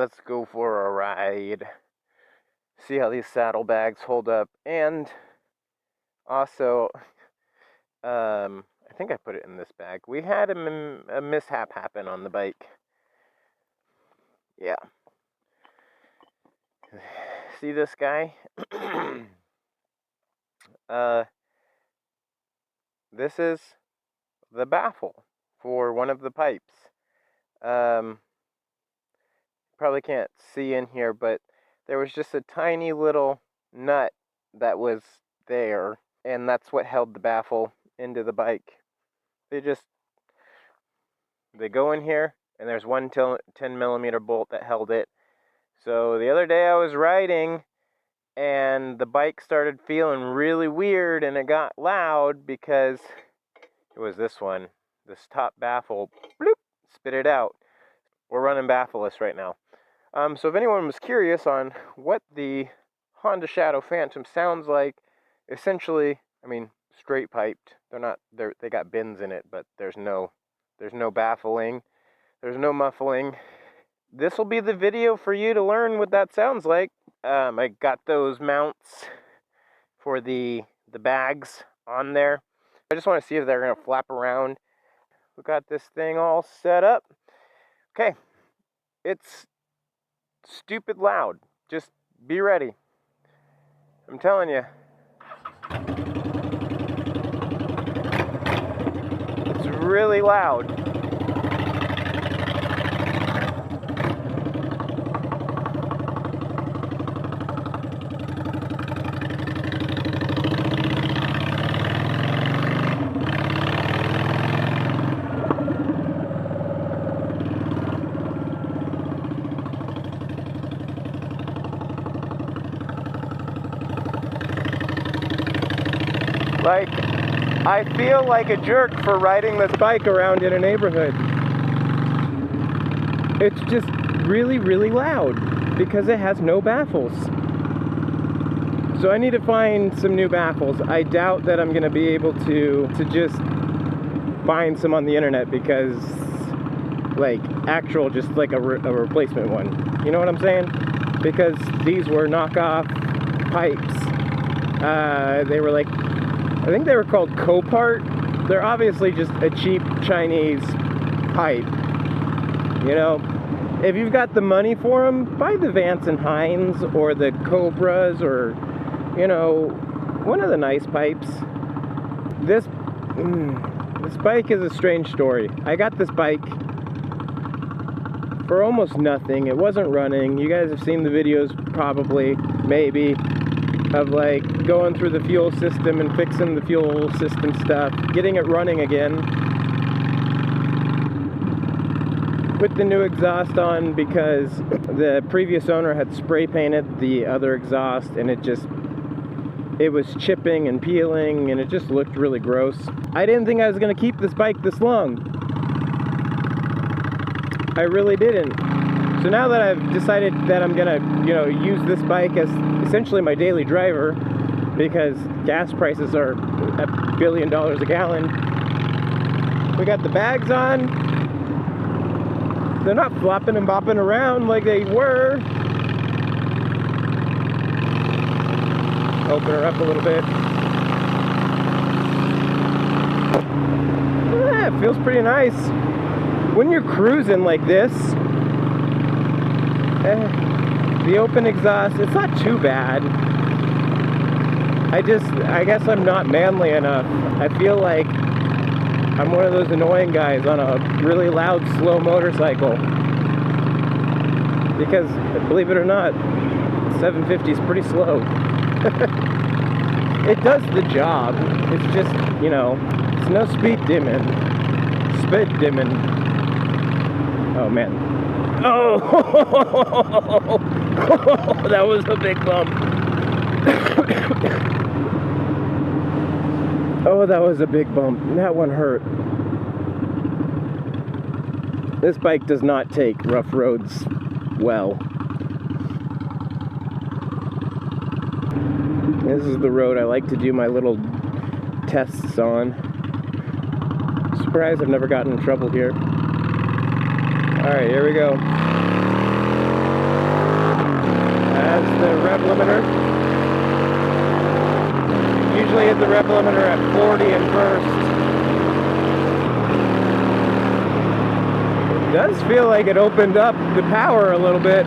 let's go for a ride. See how these saddlebags hold up. And also, I think I put it in this bag. We had a mishap happen on the bike. Yeah. See this guy? This is the baffle for one of the pipes. Probably can't see in here, but there was just a tiny little nut that was there, and that's what held the baffle into the bike. They go in here, and there's one 10mm bolt that held it. So the other day I was riding, and the bike started feeling really weird, and it got loud because it was this top baffle, bloop, spit it out. We're running baffleless right now. So if anyone was curious on what the Honda Shadow Phantom sounds like, essentially, I mean, straight piped. They got bins in it, but there's no baffling, there's no muffling. This will be the video for you to learn what that sounds like. I got those mounts for the bags on there. I just want to see if they're going to flap around. We got this thing all set up. Okay, it's stupid loud. Just be ready. I'm telling you. It's really loud. Like, I feel like a jerk for riding this bike around in a neighborhood. It's just really, really loud because it has no baffles. So I need to find some new baffles. I doubt that I'm going to be able to just find some on the internet because, like, actual, just like a replacement one. You know what I'm saying? Because these were knockoff pipes. They were like, I think they were called Copart. They're obviously just a cheap Chinese pipe. You know, if you've got the money for them, buy the Vance and Hines or the Cobras or, you know, one of the nice pipes. This bike is a strange story. I got this bike for almost nothing. It wasn't running. You guys have seen the videos probably, maybe, of like going through the fuel system and fixing the fuel system stuff, getting it running again. Put the new exhaust on because the previous owner had spray painted the other exhaust and it was chipping and peeling and it just looked really gross. I didn't think I was going to keep this bike this long. I really didn't. So now that I've decided that I'm gonna, you know, use this bike as essentially my daily driver because gas prices are $1 billion a gallon, we got the bags on. They're not flopping and bopping around like they were. Open her up a little bit. Yeah, it feels pretty nice. When you're cruising like this, the open exhaust, it's not too bad. I guess I'm not manly enough. I feel like I'm one of those annoying guys on a really loud, slow motorcycle. Because, believe it or not, 750 is pretty slow. It does the job. It's just, you know, it's no speed dimming. Speed dimming. Oh, man. Oh, that was a big bump. Oh, that was a big bump. That one hurt. This bike does not take rough roads well. This is the road I like to do my little tests on. Surprised I've never gotten in trouble here. Alright, here we go. has the rev limiter. Usually hit the rev limiter at 40 in first. It does feel like it opened up the power a little bit.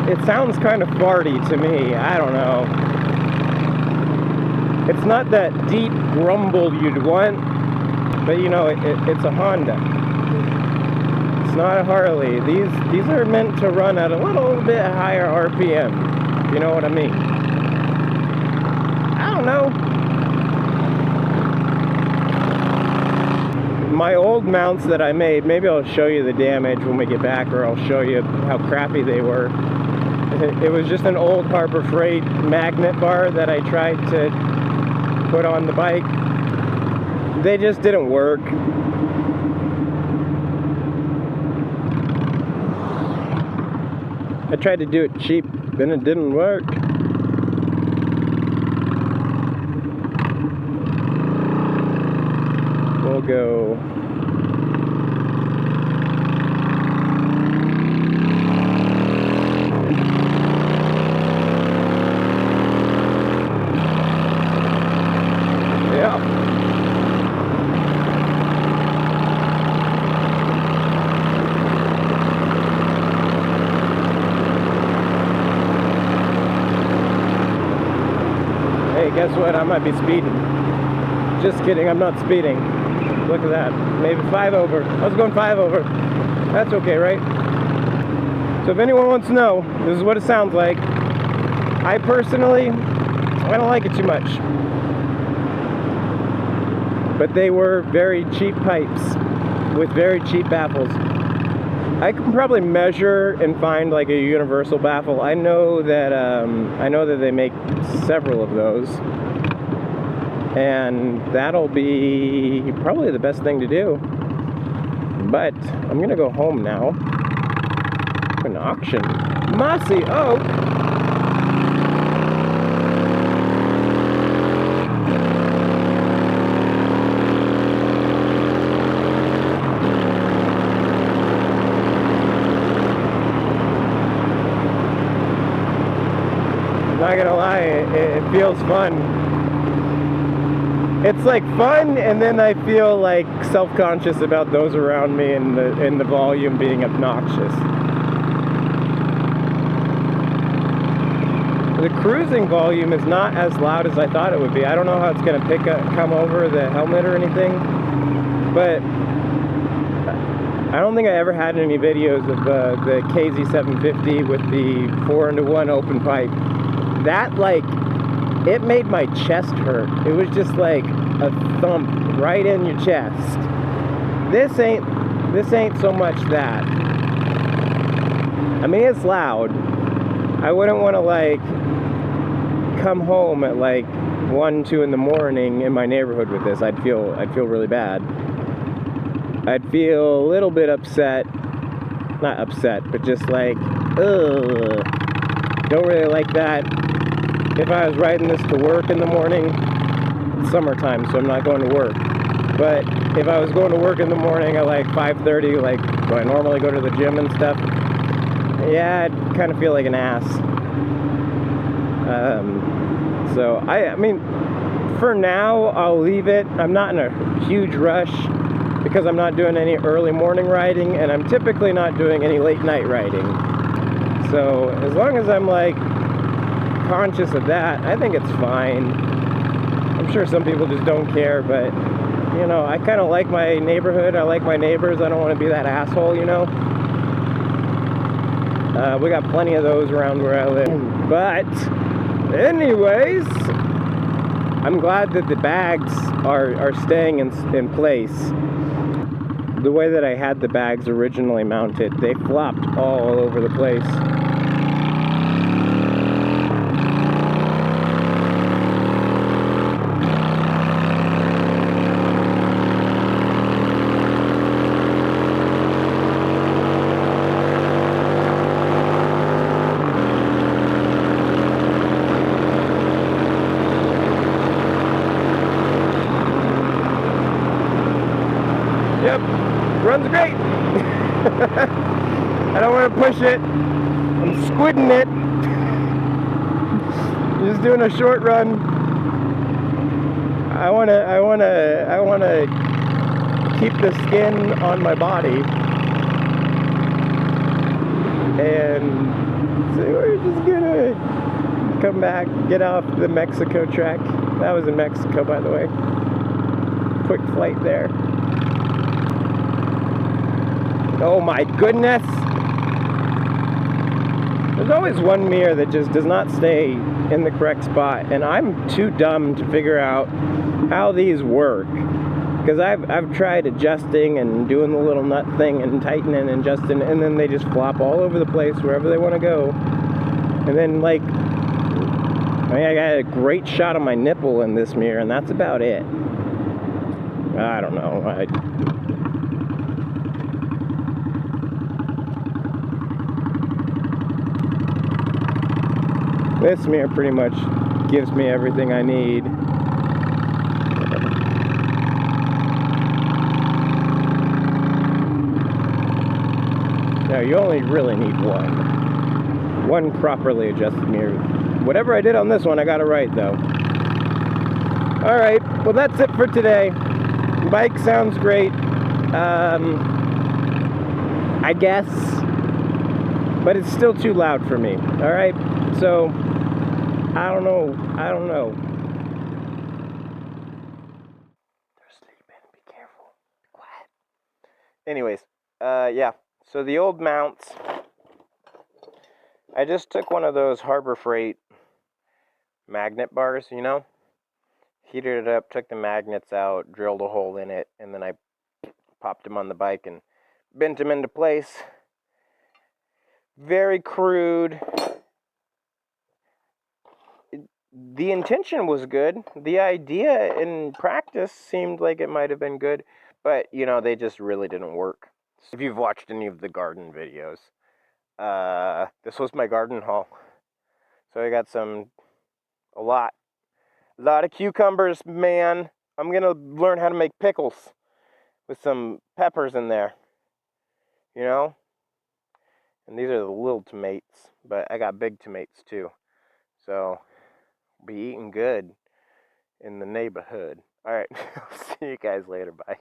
It sounds kind of farty to me. I don't know. It's not that deep grumble you'd want, but you know, it's a Honda. It's not a Harley. These are meant to run at a little bit higher RPM. You know what I mean? I don't know. My old mounts that I made, maybe I'll show you the damage when we get back, or I'll show you how crappy they were. It was just an old Harbor Freight magnet bar that I tried to put on the bike. They just didn't work. I tried to do it cheap, then it didn't work. We'll go. Guess what? I might be speeding. Just kidding, I'm not speeding. Look at that. Maybe 5 over. I was going 5 over. That's okay, right? So if anyone wants to know, this is what it sounds like. I personally, I don't like it too much. But they were very cheap pipes with very cheap baffles. I can probably measure and find like a universal baffle. I know that they make several of those, and that'll be probably the best thing to do. But I'm gonna go home now. An auction, Mossy Oak. Not gonna lie, it feels fun. It's like fun, and then I feel like self-conscious about those around me and the volume being obnoxious. The cruising volume is not as loud as I thought it would be. I don't know how it's gonna come over the helmet or anything, but I don't think I ever had any videos of the KZ750 with the 4-into-1 open pipe. That, like, it made my chest hurt. It was just like a thump right in your chest. This ain't so much that. I mean, it's loud. I wouldn't want to like come home at like 1, 2 in the morning in my neighborhood with this. I'd feel really bad. I'd feel a little bit upset. Not upset, but just like, ugh. Don't really like that. If I was riding this to work in the morning, it's summertime, so I'm not going to work. But if I was going to work in the morning at like 5:30, like when I normally go to the gym and stuff, yeah, I'd kind of feel like an ass. So I mean, for now, I'll leave it. I'm not in a huge rush because I'm not doing any early morning riding, and I'm typically not doing any late night riding. So as long as I'm like conscious of that, I think it's fine. I'm sure some people just don't care, but you know, I kind of like my neighborhood. I like my neighbors. I don't want to be that asshole, you know. We got plenty of those around where I live. But anyways, I'm glad that the bags are staying in place. The way that I had the bags originally mounted, they flopped all over the place. Yep, runs great. I don't want to push it. I'm squidding it. Just doing a short run. I wanna keep the skin on my body. And so we're just gonna come back, get off the Mexico track. That was in Mexico, by the way. Quick flight there. Oh my goodness! There's always one mirror that just does not stay in the correct spot, and I'm too dumb to figure out how these work. Because I've tried adjusting and doing the little nut thing and tightening and adjusting, and then they just flop all over the place wherever they want to go. And then, like, I mean, I got a great shot of my nipple in this mirror, and that's about it. I don't know. This mirror pretty much gives me everything I need. Now, you only really need one properly adjusted mirror. Whatever I did on this one, I got it right, though. Alright, well, that's it for today. Bike sounds great. I guess. But it's still too loud for me. Alright, so I don't know. They're sleeping. Be careful. Be quiet. Anyways, yeah. So the old mounts, I just took one of those Harbor Freight magnet bars, you know? Heated it up, took the magnets out, drilled a hole in it, and then I popped them on the bike and bent them into place. Very crude. The intention was good. The idea in practice seemed like it might have been good, but, you know, they just really didn't work. If you've watched any of the garden videos, this was my garden haul. So I got a lot of cucumbers, man. I'm gonna learn how to make pickles with some peppers in there, you know? And these are the little tomatoes, but I got big tomatoes too. So, be eating good in the neighborhood. All right, see you guys later. Bye.